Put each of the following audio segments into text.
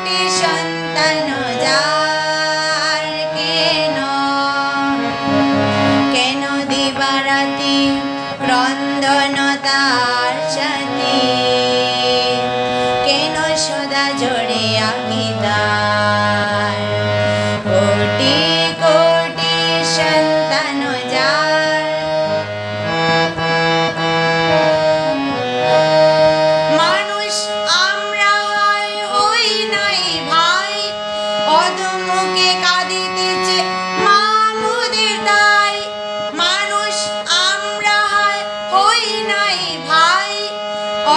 কোটি সন্তান যার, কেন কেন দিবারাতি ক্রন্দন তার সাথে, কেন সদা জড়ে আঁকি তার। কোটি কোটি সন্তান যার, মানুষ আমরা হয় হই নাই ভাই, অধমুখে কাঁদিতেছে মা মোদের তাই। মানুষ আমরা হয় হই নাই ভাই,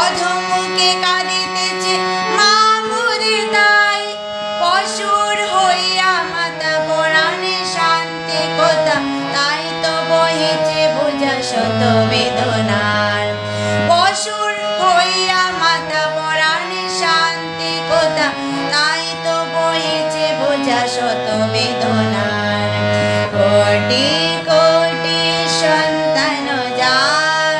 অধমুখে কাঁদিতেছে মা মোদের তাই। পশুর হইয়া মাতা পরাণে শান্তি কোথা, তাই তো বহিছে বোঝা শত বেদনার। পশুর হইয়া মাতা পরাণে শান্তি কোথা, তাই তো বহিছে বোঝা শত বেদনার। কোটি কোটি সন্তান যার,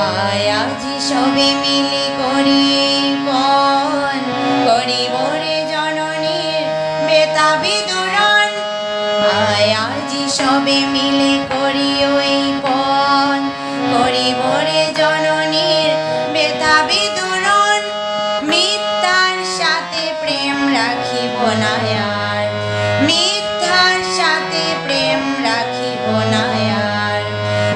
আয় আজি সবে মিলি করি পণ, করিব রে জননীর বেতা বিদুরণ। আয় আজি সবে মিলে করি ওই পণ, করিব রে জননীর বেতা বিদুরণ। মিথ্যার সাথে প্রেম রাখিব না আর, মিথ্যার সাথে প্রেম রাখিব না আর।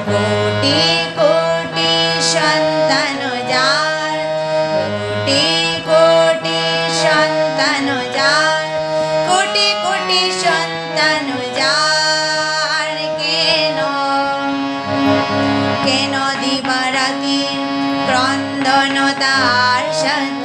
কোটি কোটি সন্তান যার, কোটি কোটি সন্তান যার, কোটি কোটি সন্তান যার। কেন কেন দিবারাতি ক্রন্দন তার সাথে,